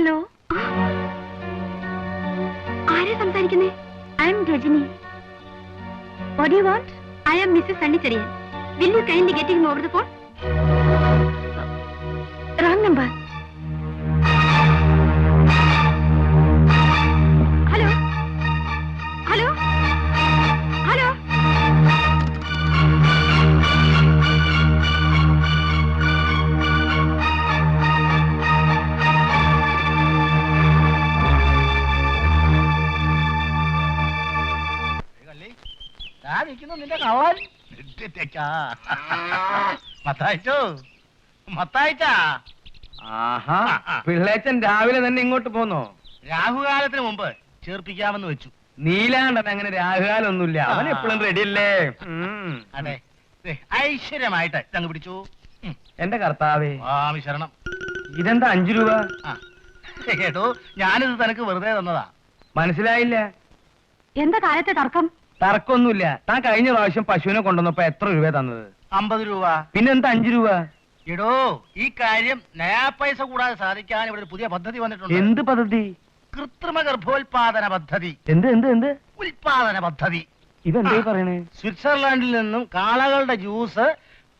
Hello, ആരാ സംസാരിക്കുന്നേ? I am Rajani. What you want? I am Mrs Sunny Cherian. Will you kindly get him over the phone? Wrong number. Hello hello hello. നിന്റെ കവാൻ പിള്ളേച്ചൻ രാവിലെ തന്നെ ഇങ്ങോട്ട് പോന്നോ? രാഹുകാലത്തിന് മുമ്പ് ചേർപ്പിക്കാമെന്ന് വെച്ചു. നീലാണ്ടൻ അങ്ങനെ രാഹുകാലൊന്നുമില്ല, അവൻ എപ്പോഴും റെഡിയല്ലേ. അതെ, ഐശ്വര്യമായിട്ട് അങ്ങ് പിടിച്ചു. എന്റെ കർത്താവേ, സ്വാമി ശരണം. ഇതെന്താ 5 രൂപ? കേട്ടോ, ഞാനിത് തനക്ക് വെറുതെ തന്നതാ. മനസ്സിലായില്ല. എന്താ കാലത്തെ തർക്കം? തർക്കമൊന്നുമില്ല. താൻ കഴിഞ്ഞ പ്രാവശ്യം പശുവിനെ കൊണ്ടുവന്നപ്പോ എത്ര രൂപ തന്നത്? 50 രൂപ. പിന്നെന്താ 5 രൂപ? എടോ, ഈ കാര്യം നയാ പൈസ കൂടാതെ സാധിക്കാൻ ഇവിടെ ഒരു പുതിയ പദ്ധതി വന്നിട്ടുണ്ട്. എന്ത് പദ്ധതി? കൃത്രിമ ഗർഭോത്പാദന പദ്ധതി. എന്ത് എന്ത് എന്ത് ഉൽപാദന പദ്ധതി? ഇതെന്താ പറയണേ? സ്വിറ്റ്സർലാൻഡിൽ നിന്നും കാളകളുടെ ജ്യൂസ്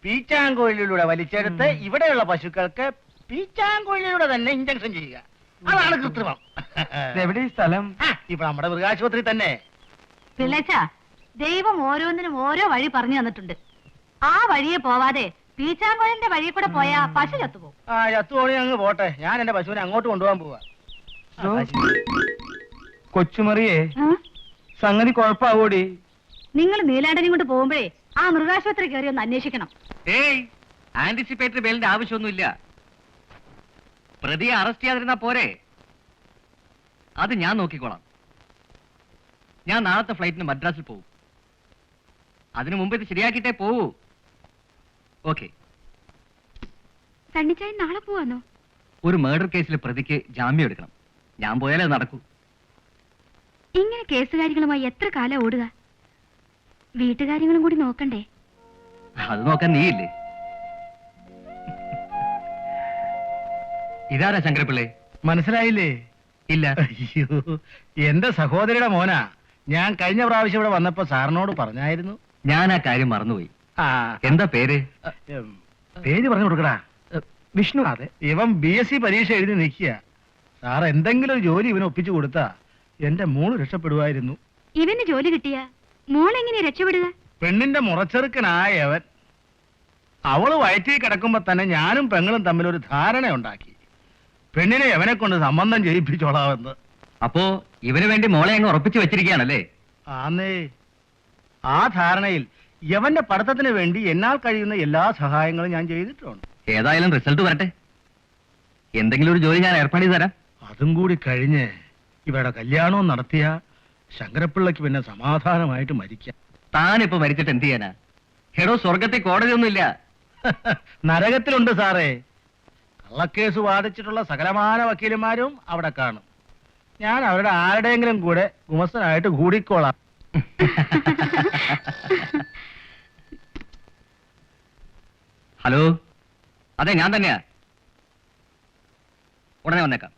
പീച്ചാങ്കോയിലൂടെ വലിച്ചെടുത്ത് ഇവിടെയുള്ള പശുക്കൾക്ക് പീച്ചാങ്കോയിലൂടെ തന്നെ ഇഞ്ചക്ഷൻ ചെയ്യുക. അതാണ് കൃത്രിമം. എവിടെ ഈ സ്ഥലം? ഇപ്പൊ നമ്മുടെ മൃഗാശുപത്രി തന്നെ. പിള്ളേച്ച, ദൈവം ഓരോന്നിനും ഓരോ വഴി പറഞ്ഞു തന്നിട്ടുണ്ട്. ആ വഴിയെ പോവാതെ പീച്ചാങ്കോലിന്റെ വഴി കൂടെ പോയാ പശു ചത്തുപോകും. ചത്തുപോണി അങ്ങ് പോട്ടെ, ഞാൻ എന്റെ പശുവിനെ അങ്ങോട്ട് കൊണ്ടുപോകാൻ പോവാ. കൊച്ചുമറിയേ, സംഗതി കുഴപ്പാവോടി? നിങ്ങൾ നീലാണ്ടനും കൊണ്ട് പോകുമ്പോഴേ ആ മൃഗാശുപത്രി കയറി ഒന്ന് അന്വേഷിക്കണം. ഏയ്, ആന്റിസിപ്പേറ്ററി ബെയിലിന്റെ ആവശ്യമൊന്നുമില്ല. പ്രതിയെ അറസ്റ്റ് ചെയ്യാതിരുന്നാ പോരെ? അത് ഞാൻ നോക്കിക്കോളാം. ഞാൻ നാളത്തെ ഫ്ലൈറ്റിന് മദ്രാസിൽ പോകും. അതിനു മുമ്പ് ഇത് ശരിയാക്കിയിട്ടേ പോവൂ. ഓക്കെ. സണ്ണിച്ചായൻ നാളെ പോവാന്നോ? ഒരു മർഡർ കേസിലെ പ്രതിക്ക് ജാമ്യം എടുക്കണം. ഞാൻ പോയാലേ നടക്കൂ. ഇങ്ങനെ കേസുകാരികളുമായി എത്ര കാലം ഓടുക? വീട്ടുകാര്യങ്ങളും കൂടി നോക്കണ്ടേ? അത് നോക്കാൻ നീയില്ലേ? ഇതാരാ ശങ്കരപ്പിള്ളേ? മനസ്സിലായില്ലേ? ഇല്ല. അയ്യോ, എന്റെ സഹോദരിയുടെ മോനാ. ഞാൻ കഴിഞ്ഞ പ്രാവശ്യം ഇവിടെ വന്നപ്പോ സാറിനോട് പറഞ്ഞായിരുന്നു. ഞാൻ ആ കാര്യം മറന്നുപോയി. ആ, എന്താ പേര്? പേര് പറഞ്ഞു കൊടുക്കടാ. വിഷ്ണു. അതെ, ഇവൻ BSc പരീക്ഷ എഴുതി നിൽക്കുക. സാർ എന്തെങ്കിലും ഒരു ജോലി ഇവന് ഒപ്പിച്ചു കൊടുത്താ എന്റെ മോള് രക്ഷപ്പെടുമായിരുന്നു. ഇവന് ജോലി കിട്ടിയ മോളെങ്ങനെ രക്ഷപ്പെടുക? പെണ്ണിന്റെ മുറച്ചെറുക്കനായവൻ അവള് വയറ്റിൽ കിടക്കുമ്പോ തന്നെ ഞാനും പെങ്ങളും തമ്മിലൊരു ധാരണ ഉണ്ടാക്കി. പെണ്ണിനെ എവനെ കൊണ്ട് സംബന്ധം ചെയ്യിപ്പിച്ചോളാമെന്ന്. അപ്പോ ഇവന് വേണ്ടി മോളെ അങ്ങ് ഉറപ്പിച്ചു വെച്ചിരിക്കുകയാണല്ലേ? ആന്നേ. ആ ധാരണയിൽ യവന്റെ പഠിത്തത്തിന് വേണ്ടി എന്നാൽ കഴിയുന്ന എല്ലാ സഹായങ്ങളും ഞാൻ ചെയ്തിട്ടുണ്ട്. ഏതായാലും റിസൾട്ട് വരട്ടെ. എന്തെങ്കിലും ഒരു ജോലി ഞാൻ ഏർപ്പാട് ചെയ്ത് തരാം. അതും കൂടി കഴിഞ്ഞ് ഇവരുടെ കല്യാണവും നടത്തിയ ശങ്കരപ്പിള്ളക്ക് പിന്നെ സമാധാനമായിട്ട് മരിക്കാം. താനിപ്പോ മരിച്ചിട്ട് എന്ത് ചെയ്യാനാ? ഹെടോ, സ്വർഗത്തിൽ കോടതിയൊന്നുമില്ല. നരകത്തിലുണ്ട് സാറേ. കള്ളക്കേസ് വാദിച്ചിട്ടുള്ള സകലമാന വക്കീലന്മാരും അവിടെ കാണും. ഞാൻ അവരുടെ ആരുടെയെങ്കിലും കൂടെ ഗുമസ്തനായിട്ട് കൂടിക്കോളാം. ഹലോ, അതെ, ഞാൻ തന്നെയാ. ഉടനെ വന്നേക്കാം.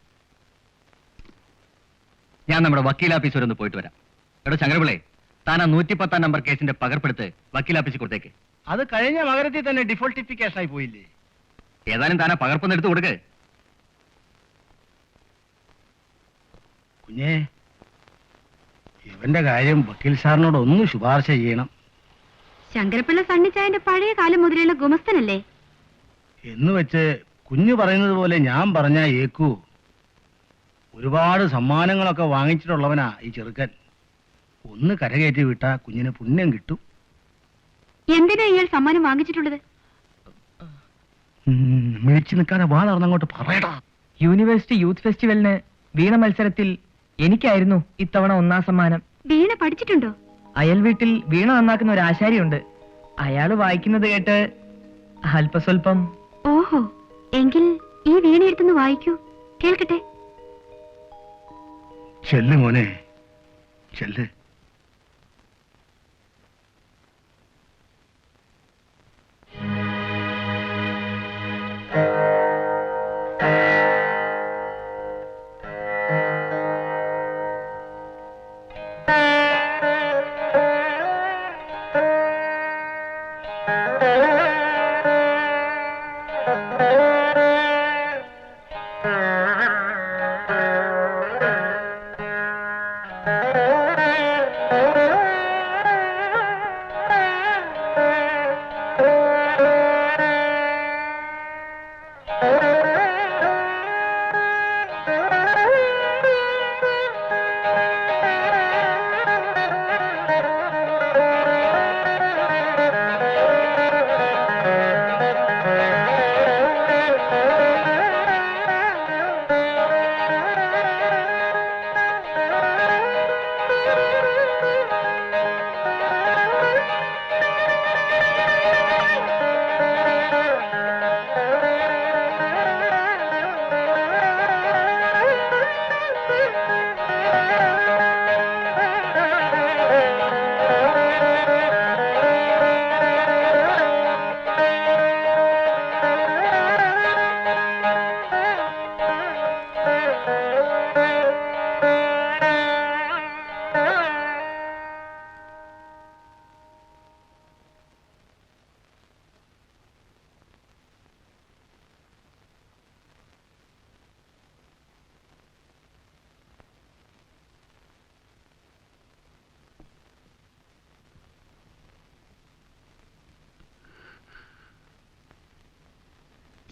ഞാൻ നമ്മുടെ വക്കീലാഫീസ് വരെ ഒന്ന് പോയിട്ട് വരാം. എടോ ശങ്കരപിള്ളേ, താൻ ആ 110 നമ്പർ കേസിന്റെ പകർപ്പെടുത്ത് വക്കീലാഫീസിൽ കൊടുത്തേക്ക്. അത് കഴിഞ്ഞ മകരത്തിൽ തന്നെ ഡിഫോൾട്ടിഫിക്കേഷൻ ആയി പോയില്ലേ? ഏതായാലും താൻ ആ പകർപ്പൊന്ന് എടുത്ത് കൊടുക്ക്. കുഞ്ഞേ, ഇവന്റെ കാര്യം വക്കീൽ സാറിനോട് ഒന്ന് ശുപാർശ ചെയ്യണം. ശങ്കരപ്പിള്ള സണ്ണിച്ചായന്റെ പഴയ കാലം മുതലുള്ള ഗുമസ്തനല്ലേ? എന്ന് വെച്ച് കുഞ്ഞു പറയുന്നത് പോലെ ഞാൻ പറഞ്ഞാ ഏക്കൂ. ഒരുപാട് സമ്മാനങ്ങളൊക്കെ വാങ്ങിച്ചിട്ടുള്ളവനാ ഈ ചെറുക്കൻ. ഒന്ന് കരകയറ്റി വിട്ടാ കുഞ്ഞിന് പുണ്യം കിട്ടും. എന്തിനാ ഇയാൾ സമ്മാനം വാങ്ങിച്ചിട്ടുള്ളത്? മിഴിച്ചു നിൽക്കാതെ വാ നടന്നങ്ങോട്ട് പറയടാ. യൂണിവേഴ്സിറ്റി യൂത്ത് ഫെസ്റ്റിവലിന് വീണ മത്സരത്തിൽ എനിക്കായിരുന്നു ഇത്തവണ 1ാം സമ്മാനം. വീണ പഠിച്ചിട്ടുണ്ടോ? അയൽ വീട്ടിൽ വീണ നന്നാക്കുന്ന ഒരു ആശാരിയുണ്ട്. അയാള് വായിക്കുന്നത് കേട്ട് അല്പസ്വല്പം. ഓഹോ, എങ്കിൽ ഈ വീണ എടുത്തുനിന്ന് വായിക്കൂ, കേൾക്കട്ടെ. ചെല്ല് മോനെ, ചെല്ല്.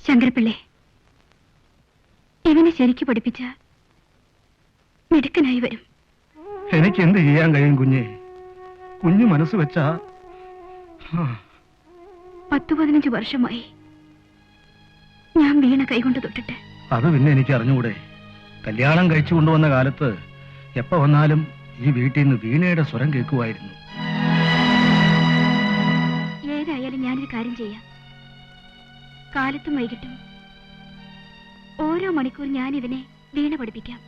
ശങ്കരപ്പിള്ളേ, ഇവനെ ശരിക്കു പഠിപ്പിച്ച മിടുക്കനായി വരും. എനിക്ക് എന്ത് ചെയ്യാൻ കഴിയും കുഞ്ഞെ? കുഞ്ഞു മനസ്സ് വെച്ചാ 10-15 വർഷമായി ഞാൻ വീണ കൈകൊണ്ട് തൊട്ടിട്ട്. അത് പിന്നെ എനിക്ക് അറിഞ്ഞുകൂടെ? കല്യാണം കഴിച്ചു കൊണ്ടുവന്ന കാലത്ത് എപ്പോ വന്നാലും ഈ വീട്ടിൽ നിന്ന് വീണയുടെ സ്വരം കേൾക്കുമായിരുന്നു. ഏതായാലും ഞാനൊരു കാര്യം ചെയ്യാം. കാലത്തും വൈകിട്ടും ഓരോ മണിക്കൂർ ഞാൻ ഇവനെ വീണ പഠിപ്പിക്കാം.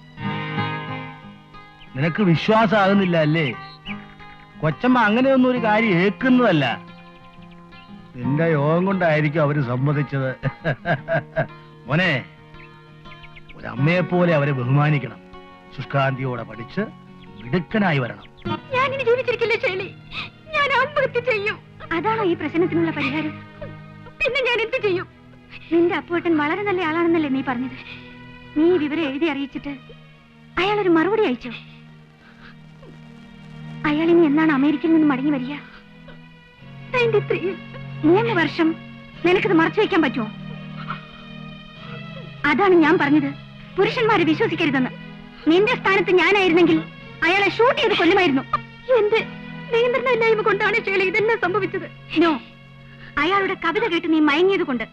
നിനക്ക് വിശ്വാസമാകുന്നില്ല അല്ലേ? കൊച്ചമ്മ അങ്ങനെയൊന്നും ഒരു കാര്യം ഏക്കുന്നതല്ല. നിന്റെ യോഗം കൊണ്ടായിരിക്കും അവര് സമ്മതിച്ചത്. മോനെ, ഒരമ്മയെ പോലെ അവരെ ബഹുമാനിക്കണം. ശുഷ്കാന്തിയോടെ പഠിച്ച് മിടുക്കനായി വരണം. ഞാനിനി ജീവിച്ചിരിക്കില്ല ശൈലി. ഞാൻ ആത്മഹത്യ ചെയ്യും. അതാണോ ഈ പ്രശ്നത്തിനുള്ള പരിഹാരം? പിന്നെ ഞാൻ എന്ത് ചെയ്യും? നിന്റെ അപ്പുവേട്ടൻ വളരെ നല്ല ആളാണെന്നല്ലേ നീ പറഞ്ഞത്? നീ വിവരം എഴുതി അറിയിച്ചിട്ട് അയാളൊരു മറുപടി അയച്ചോ? അയാൾ ഇനി എന്നാണ് അമേരിക്കയിൽ നിന്ന് മടങ്ങി വരിക? 3 വർഷം നിനക്കിത് മറച്ചു വയ്ക്കാൻ പറ്റുമോ? അതാണ് ഞാൻ പറഞ്ഞത്, പുരുഷന്മാരെ വിശ്വസിക്കരുതെന്ന്. നിന്റെ സ്ഥാനത്ത് ഞാനായിരുന്നെങ്കിൽ അയാളെ ഷൂട്ട് ചെയ്ത് കൊല്ലുമായിരുന്നു. എന്റെ നിയന്ത്രണമില്ലായ്മ കൊണ്ടാണ് ശൈലി ഇതെല്ലാം സംഭവിച്ചത്. നോ, അയാളുടെ കവിത കേട്ട് നീ മയങ്ങിയത് കൊണ്ട്,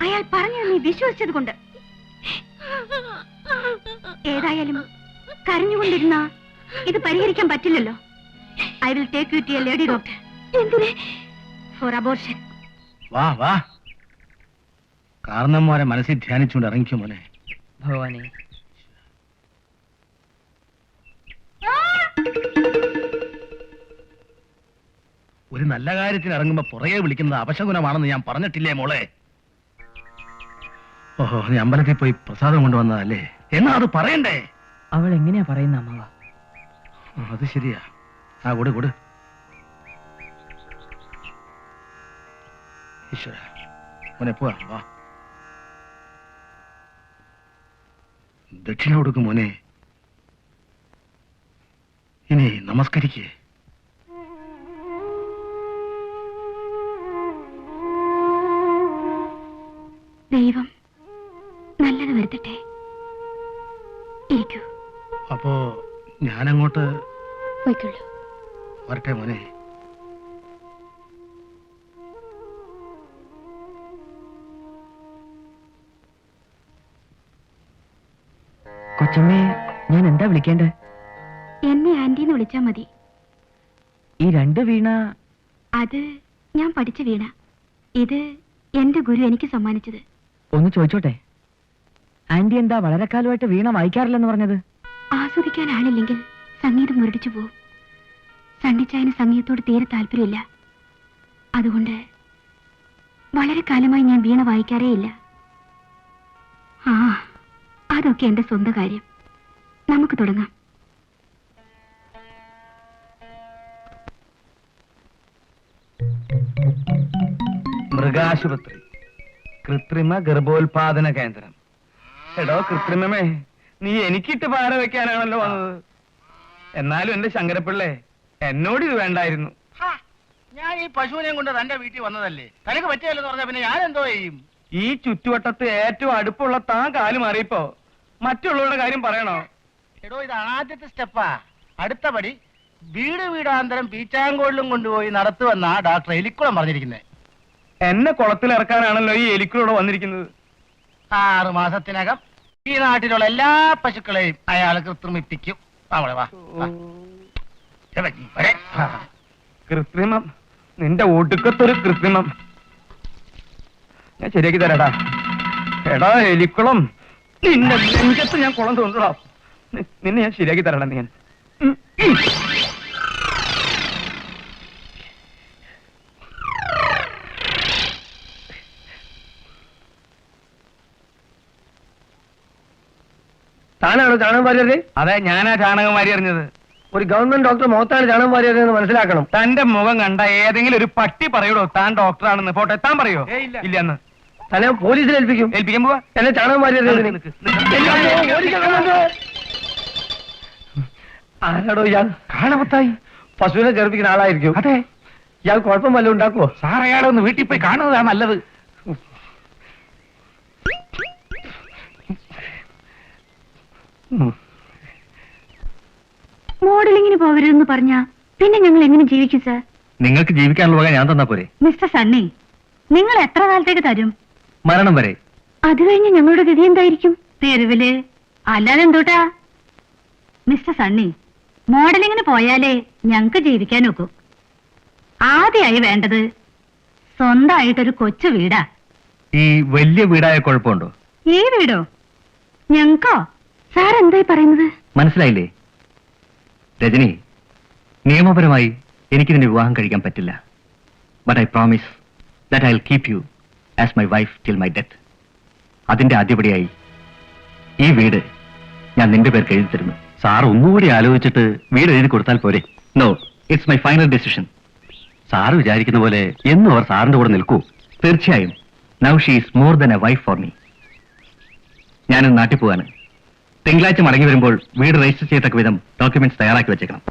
അയാൾ പറഞ്ഞത് നീ വിശ്വസിച്ചത് കൊണ്ട്. ഏതായാലും കരഞ്ഞുകൊണ്ടിരുന്ന ഇത് പരിഹരിക്കാൻ പറ്റില്ലല്ലോ. I will take you to a lady doctor. എന്തിനെ? For abortion. വാ വാ, കാരണന്മാരെ മനസ്സിൽ ധ്യാനിച്ചുകൊണ്ട് ഇറങ്ങിക്കും മോനെ. ഭഗവാനെ, ഒരു നല്ല കാര്യത്തിന് ഇറങ്ങുമ്പോ പുറകെ വിളിക്കുന്നത് അപശകുനമാണെന്ന് ഞാൻ പറഞ്ഞിട്ടില്ലേ മോളെ? ഓഹോ, നീ അമ്പലത്തിൽ പോയി പ്രസാദം കൊണ്ടുവന്നതല്ലേ? എന്നാ അത് പറയണ്ടേ? അവൾ എങ്ങനെയാ പറയുന്ന അമ്മവ? അത് ശരിയാ. ആ കൊടു കൊടു. ഈശ്വര, മോനെ പോവാ. വാ, ദക്ഷിണ കൊടുക്കും മോനെ. ഇനി നമസ്കരിക്കേ. ദൈവം നല്ലത് വരുത്തട്ടെ. ഇരിക്കൂ. അപ്പോ ഞാനങ്ങോട്ട് പോയിക്കൊള്ളൂ. വരട്ടെ മോനെ. കൊച്ചമ്മേ, ഞാൻ എന്താ വിളിക്കേണ്ടത്? എന്നെ ആന്റിന്ന് വിളിച്ചാ മതി. ഈ 2 വീണ അത് ഞാൻ പഠിച്ച വീണ. ഇത് എന്റെ ഗുരു എനിക്ക് സമ്മാനിച്ചത്. ഒന്ന് ചോദിച്ചോട്ടെ, ആന്റി എന്താ വളരെ കാലമായിട്ട് വീണ വായിക്കാറില്ലെന്ന് പറഞ്ഞത്? ആസ്വദിക്കാൻ ആളില്ലെങ്കിൽ സംഗീതം മുരടിച്ചു പോവും. സണ്ണിച്ചായന് സംഗീതത്തോട് തീരെ താല്പര്യമില്ല. അതുകൊണ്ട് വളരെ കാലമായി ഞാൻ വീണ വായിക്കാറേ ഇല്ല. ആ, അതൊക്കെ എന്റെ സ്വന്തം കാര്യം. നമുക്ക് തുടങ്ങാം. മൃഗാശുപത്രി, കൃത്രിമ ഗർഭോത്പാദന കേന്ദ്രം. എടോ കൃത്രിമമേ, നീ എനിക്കിട്ട് പാര വെക്കാനാണല്ലോ വന്നത്. എന്നാലും എന്റെ ശങ്കരപ്പിള്ളേ, എന്നോട് ഇത് വേണ്ടായിരുന്നു. ഞാൻ ഈ പശുവിനെ കൊണ്ട് തന്റെ വീട്ടിൽ വന്നതല്ലേ, തനിക്ക് പറ്റിയല്ലെന്ന് പറഞ്ഞാ പിന്നെ ഞാൻ എന്തോ ചെയ്യും? ഈ ചുറ്റുവട്ടത്ത് ഏറ്റവും അടുപ്പുള്ള താൻ കാല് മാറിയപ്പോ മറ്റുള്ളവരുടെ കാര്യം പറയണോ? എടോ, ഇത് ആദ്യത്തെ സ്റ്റെപ്പാ. അടുത്ത പടി വീട് വീടാന്തരം പീച്ചാങ്കോളിലും കൊണ്ടുപോയി നടത്തുവെന്നാ ഡോക്ടർ എലിക്കുളം പറഞ്ഞിരിക്കുന്നത്. എന്നെ കുളത്തിൽ ഇറക്കാനാണല്ലോ ഈ എലിക്കുളോട് വന്നിരിക്കുന്നത്. 6 മാസത്തിനകം ഈ നാട്ടിലുള്ള എല്ലാ പശുക്കളെയും അയാൾ കൃത്രിമിപ്പിക്കും. കൃത്രിമം, നിന്റെ ഒടുക്കത്തൊരു കൃത്രിമം. ഞാൻ ശരിയാക്കി തരാടാ. എടാ എലിക്കുളം, നിന്റെ നെഞ്ചത്ത് ഞാൻ കുളം തോന്നടാ. നിന്നെ ഞാൻ ശരിയാക്കി തരാടാ. ഞാൻ താനാണോ ചാണകം വാരിയത്? അതെ, ഞാനാ ചാണകം വാരി എറിഞ്ഞത്. ഒരു ഗവൺമെന്റ് ഡോക്ടർ മുഖത്താണ് ചാണകം വാരിയത് എന്ന് മനസ്സിലാക്കണം. തന്റെ മുഖം കണ്ട ഏതെങ്കിലും ഒരു പട്ടി പറയൂടോ താൻ ഡോക്ടറാണെന്ന്? പോട്ടെ, താൻ പറയോ? ഇല്ലെന്ന്. തന്നെ പോലീസിൽ ഏൽപ്പിക്കും. ഏൽപ്പിക്കാൻ പോവാ? എന്നെ ചാണകം വാരിയത് ആരാടോ ഇയാൾ? കാണമത്തായി പശുവിനെ ഗർഭിക്കുന്ന ആളായിരിക്കും. അതെ, ഇയാൾ കുഴപ്പം വല്ലതും ഉണ്ടാക്കുവോ? സാർ, അയാളെ ഒന്ന് വീട്ടിൽ പോയി കാണുന്നതാണ് നല്ലത്. മോഡലിങ്ങിന് പോകരുതെന്ന് പറഞ്ഞാ പിന്നെ ഞങ്ങൾ എങ്ങനെ ജീവിക്കും സർ? നിങ്ങൾക്ക് ജീവിക്കാനുള്ള വക ഞാൻ തന്നാ പോരെ? മിസ്റ്റർ സണ്ണി, നിങ്ങൾ എത്ര കാലത്തേക്ക് തരും? മരണം വരെ. അത് കഴിഞ്ഞ് ഞങ്ങളുടെ ഗതി എന്തായിരിക്കും? തെരുവില്, അല്ലാതെ എന്തോട്ടാ? മിസ്റ്റർ സണ്ണി, മോഡലിങ്ങിന് പോയാലേ ഞങ്ങക്ക് ജീവിക്കാൻ നോക്കൂ. ആദ്യമായി വേണ്ടത് സ്വന്തമായിട്ടൊരു കൊച്ചു വീടാ. ഈ വലിയ വീടായ കുഴപ്പമുണ്ടോ? ഈ വീടോ? ഞങ്ങക്കോ? സാർ എന്തായി പറയുന്നത്? മനസ്സിലായില്ലേ രജനി? നിയമപരമായി എനിക്ക് നിന്റെ വിവാഹം കഴിക്കാൻ പറ്റില്ല. But I promise that I will keep you as my wife till my death. അതിന്റെ ആദ്യപടിയായി ഈ വീട് ഞാൻ നിന്റെ പേർക്ക് എഴുതി തരുന്നു. സാർ ഒന്നുകൂടി ആലോചിച്ചിട്ട് വീട് എഴുതി കൊടുത്താൽ പോരെ? No, it's my final decision. Sir വിചാരിക്കുന്ന പോലെ എന്നും അവർ സാറിന്റെ കൂടെ നിൽക്കൂ. തീർച്ചയായും. Now she is more than a wife for me. ഞാനൊന്ന് നാട്ടിൽ പോവാണ്. തിങ്കളാഴ്ച മടങ്ങി വരുമ്പോൾ വീട് രജിസ്റ്റർ ചെയ്യത്തക്ക വിധം ഡോക്യുമെന്റ്സ് തയ്യാറാക്കി വെച്ചേക്കണം.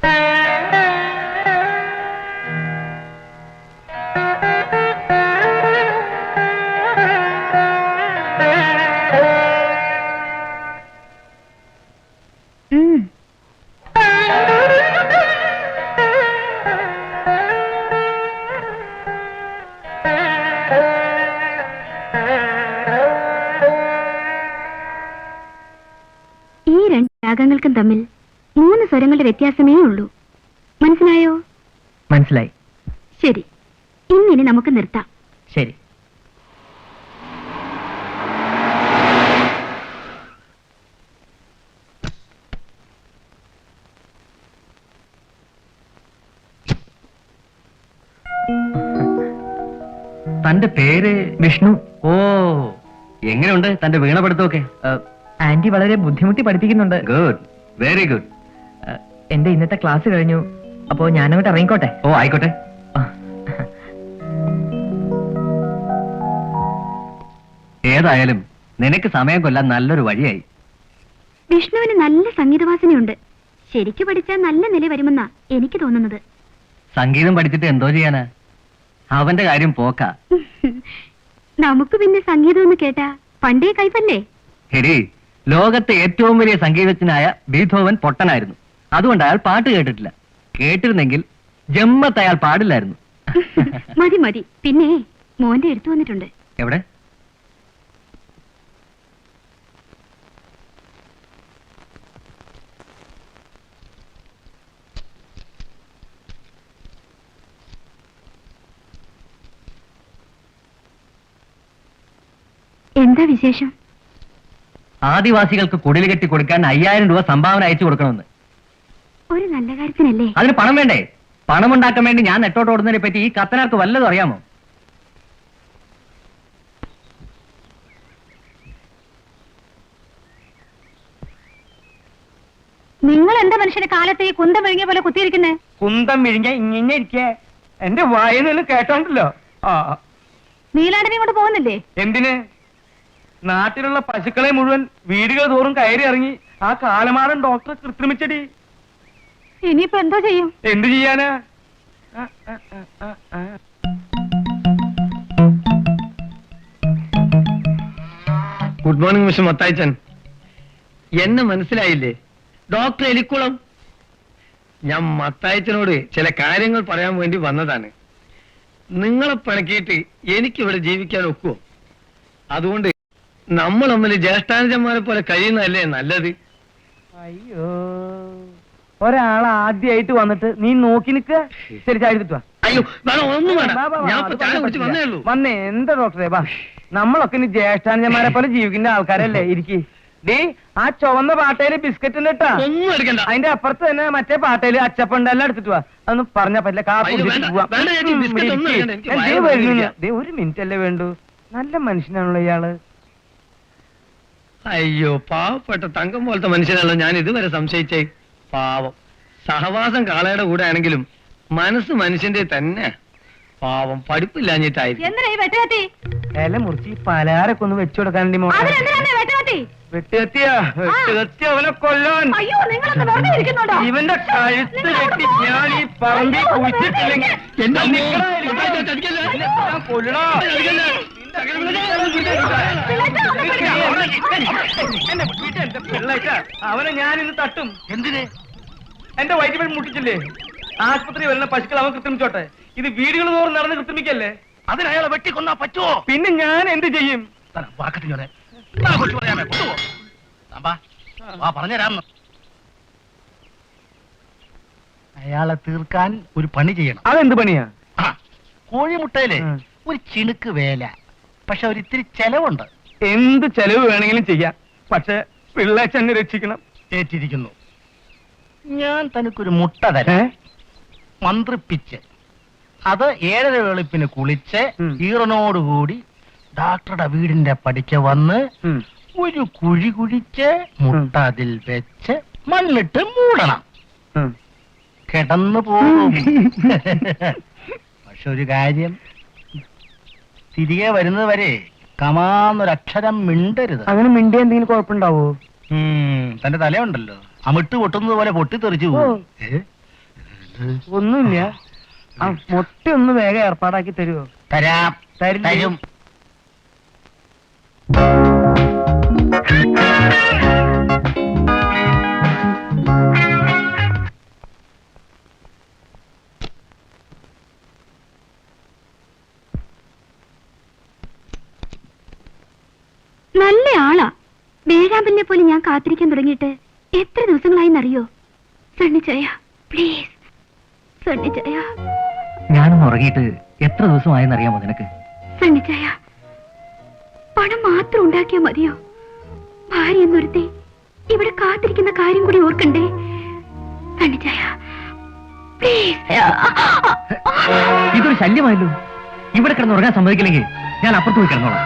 ഈ രണ്ട് രാഗങ്ങൾക്കും തമ്മിൽ 3 സ്വരങ്ങളുടെ വ്യത്യാസമേ ഉള്ളൂ. മനസ്സിലായോ? മനസ്സിലായി. ശരി, ഇന്നിനി നമുക്ക് നിർത്താം. ശരി. തന്റെ പേര്? വിഷ്ണു. ഓ, എങ്ങനെയുണ്ട് തന്റെ വീണപടുത്തമൊക്കെ? ആന്റി വളരെ ബുദ്ധിമുട്ടി പഠിപ്പിക്കുന്നുണ്ട്. Good, very good. എന്റെ ഇന്നത്തെ ക്ലാസ് കഴിഞ്ഞു. അപ്പോ ഞാനങ്ങോട്ട് ഇറങ്ങിക്കോട്ടെ? ഓ, ആയിക്കോട്ടെ. ഏതായാലും നിനക്ക് സമയം കൊല്ലാൻ നല്ലൊരു വഴിയായി. വിഷ്ണുവിന് നല്ല സംഗീതവാസനയുണ്ട്. ശരിക്കു പഠിച്ചാൽ നല്ല നില വരുമെന്നാ എനിക്ക് തോന്നുന്നത്. സംഗീതം പഠിച്ചിട്ട് എന്തോ ചെയ്യാനാ? അവന്റെ കാര്യം പോക്കാ. നമുക്ക് പിന്നെ സംഗീതം എന്ന് കേട്ടാ പണ്ടേ കൈപ്പല്ലേ. എടി, ലോകത്തെ ഏറ്റവും വലിയ സംഗീതജ്ഞനായ ബീഥോവൻ പൊട്ടനായിരുന്നു. അതുകൊണ്ട് അയാൾ പാട്ട് കേട്ടിട്ടില്ല. കേട്ടിരുന്നെങ്കിൽ ജമ്മത്ത് അയാൾ പാടില്ലായിരുന്നു. മതി മതി. പിന്നെ മോന്റെ എടുത്തു വന്നിട്ടുണ്ട്. എവിടെ? എന്താ വിശേഷം? ആദിവാസികൾക്ക് കുടിൽ കെട്ടി കൊടുക്കാൻ 5000 രൂപ സംഭാവന അയച്ചു കൊടുക്കണമെന്ന്. ഒരു നല്ല കാര്യത്തിനല്ലേ? അതിന് പണം വേണ്ടേ? പണം ഉണ്ടാക്കാൻ വേണ്ടി ഞാൻ നെട്ടോട്ട് ഓടുന്നതിനെ പറ്റി ഈ കത്തനാർക്ക് വല്ലതും അറിയാമോ? നിങ്ങൾ എന്താ മനുഷ്യന്റെ കാലത്ത് ഈ കുന്തം വിഴുങ്ങിയ പോലെ കുത്തിയിരിക്കുന്നേ? കുന്തം വിഴിഞ്ഞ ഇങ്ങനെ ഇരിക്കേ. എന്റെ വായനയിൽ കേട്ടോണ്ടല്ലോ. നീലാണ്ടനെ കൊണ്ട് പോകുന്നില്ലേ? എന്തിന്? നാട്ടിലുള്ള പശുക്കളെ മുഴുവൻ വീടുകൾ തോറും കയറി ഇറങ്ങി ആ കാലമാടൻ ഡോക്ടറെ കൃത്രിമിച്ചടി. ഇനിയിപ്പോ എന്തോ ചെയ്യും? എന്ത് ചെയ്യാനാ? Good morning mister മത്തായിച്ചൻ. എന്നെ മനസ്സിലായില്ലേ? ഡോക്ടർ എലിക്കുളം. ഞാൻ മത്തായിച്ചനോട് ചില കാര്യങ്ങൾ പറയാൻ വേണ്ടി വന്നതാണ്. നിങ്ങളെ പിണക്കിയിട്ട് എനിക്കിവിടെ ജീവിക്കാൻ ഒക്കുവോ? അതുകൊണ്ട് നമ്മൾ തമ്മിൽ ജ്യേഷ്ഠാനുജന്മാരെ പോലെ കഴിയുന്നതല്ലേ നല്ലത്. അയ്യോ, ഒരാൾ ആദ്യമായിട്ട് വന്നിട്ട് നീ നോക്കി നിക്ക. ശരി, ചായ എടുത്തിട്ട് വാ. അയ്യോ വേണം, ഒന്നും വേണം. ഞാൻ ഇപ്പൊ ചായ കുടിച്ച് വന്നേ ഉള്ളൂ. വന്നേ. എന്താ ഡോക്ടറെ? വാ, നമ്മളൊക്കെ ഇനി ജ്യേഷ്ഠാനുജന്മാരെ പോലെ ജീവിക്കുന്ന ആൾക്കാരല്ലേ. ഇരിക്കി. ഡേ, ആ ചുവന്ന പാട്ടയില് ബിസ്ക്കറ്റ് ഉണ്ട് കേട്ടാ. ഒന്നും എടുക്കണ്ട. അതിന്റെ അപ്പുറത്ത് തന്നെ മറ്റേ പാട്ടയില് അച്ചപ്പണ്ട് എല്ലാം എടുത്തിട്ട് വാ. അതൊന്നും പറഞ്ഞാ പറ്റില്ല. കാപ്പി അയ്യോ, കുടിച്ചിട്ട് വേണ്ട, പോവാം. വേണ്ട ചേച്ചി, ബിസ്ക്കറ്റ് ഒന്നും വേണ്ട. എനിക്ക് ദേ വയറ് വരുന്നു. വേദനിക്കുക. ദേ, ഒരു മിനിറ്റ് അല്ലേ വേണ്ടു. നല്ല മനുഷ്യനാണല്ലോ ഇയാള്. അയ്യോ, പാവപ്പെട്ട തങ്കം പോലത്തെ മനുഷ്യനാണല്ലോ ഞാൻ ഇതുവരെ സംശയിച്ചേ. പാവം. സഹവാസം കാളയുടെ കൂടെ ആണെങ്കിലും മനസ്സ് മനുഷ്യന്റെ തന്നെ. പാവം, പഠിപ്പില്ലാഞ്ഞിട്ടായിരിക്കും. എന്തിനാ ഈ വെട്ടുകത്തി? ഇല മുറിച്ച് ഈ പലഹാരൊക്കെ ഒന്ന് വെച്ചു കൊടുക്കാനുണ്ട് മോളെ. അതിനെന്തിനാ വെട്ടുകത്തി? വെട്ടുകത്തി അവനെ കൊല്ലാൻ. അയ്യോ, നിങ്ങളൊന്ന് വെറുതെ ഇരിക്കുന്നുണ്ടോ? ഇവന്റെ കഴുത്ത് കെട്ടി ഞാൻ ഈ പറമ്പിൽ കുഴിച്ചിട്ടില്ലെങ്കിൽ എന്റെ അമ്മോ. നിക്കടാ, ഇരിക്കടാ. ചതിക്കല്ലേ? ഞാൻ കൊല്ലടാ. ചതിക്കല്ലേ? നിന്റെ അവനെ ഞാൻ ഇന്ന് തട്ടും. എന്തിന്? എന്റെ വൈദ്യുതി മുട്ടിച്ചില്ലേ? ആശുപത്രി വരുന്ന പശുക്കൾ അവൻ കൃത്രിമിച്ചോട്ടെ. ഇത് വീടുകൾ തോറും നടന്ന് കൃത്രിമിക്കല്ലേ? അതിന് അയാളെ വെട്ടിക്കൊന്നാ പറ്റുമോ? പിന്നെ ഞാൻ എന്ത് ചെയ്യും? വാക്കത്തിഞ്ഞോനെ പറയാമേ കൊണ്ടുപോ. പറഞ്ഞുതരാം. അയാളെ തീർക്കാൻ ഒരു പണി ചെയ്യണം. അതെന്ത് പണിയാ? കോഴിമുട്ടയില് ഉം. ഒരു ചിണുക്ക് വേല, പക്ഷെ ഒരു ഇത്തിരി ചെലവുണ്ട്. എന്ത് ചെലവ് വേണമെങ്കിലും ചെയ്യാം, പക്ഷെ പിള്ളേച്ചെന്നെ രക്ഷിക്കണം. ഏറ്റിരിക്കുന്നു. ഞാൻ തനിക്കൊരു മുട്ട തരാം, മന്ത്രിപ്പിച്ച് അത് 7:30 വെളുപ്പിന് കുളിച്ച് ഈറനോടുകൂടി ഡോക്ടറുടെ വീടിന്റെ പടിക്ക് വന്ന് ഒരു കുഴി കുഴിച്ച് മുട്ട അതിൽ വെച്ച് മണ്ണിട്ട് മൂടണം. കിടന്നു പോകും. പക്ഷെ ഒരു കാര്യം, തിരികെ വരുന്നത് വരെ കമാന്നൊരക്ഷരം മിണ്ടരുത്. അങ്ങനെ മിണ്ടിയ എന്തെങ്കിലും കുഴപ്പമുണ്ടാവോ? തന്റെ തലയുണ്ടല്ലോ, അമിട്ട് പൊട്ടുന്നത് പോലെ പൊട്ടിത്തെറിച്ചു പോകും. ഒന്നുമില്ല. ആ മുട്ട ഒന്ന് വേഗം ഏർപ്പാടാക്കി തരുമോ? തരാം, തരും. നല്ല ആളാ. വേഴാമ്പലിനെ പോലെ ഞാൻ കാത്തിരിക്കാൻ തുടങ്ങിയിട്ട് എത്ര ദിവസങ്ങളായിന്നറിയോ? സണ്ണിച്ചയ പ്ലീസ്, സണ്ണിച്ചയ. ഞാനൊന്ന് ഉറങ്ങിയിട്ട് എത്ര ദിവസമായെന്നറിയാമോ നിനക്ക്? സണ്ണിച്ചയ, പണം മാത്രം ഉണ്ടാക്കിയാൽ മതിയോ? ഭാര്യ എന്നൊരുത്തി ഇവിടെ കാത്തിരിക്കുന്ന കാര്യം കൂടി ഓർക്കണ്ടേ? സണ്ണിച്ചയ പ്ലീസ്. ഇതൊരു ശല്യമായല്ലോ. ഇവിടെ കിടന്ന് ഉറങ്ങാൻ സമ്മതിക്കില്ലെങ്കിൽ ഞാൻ അപ്പുറത്ത് പോയി കിടന്നോളാം.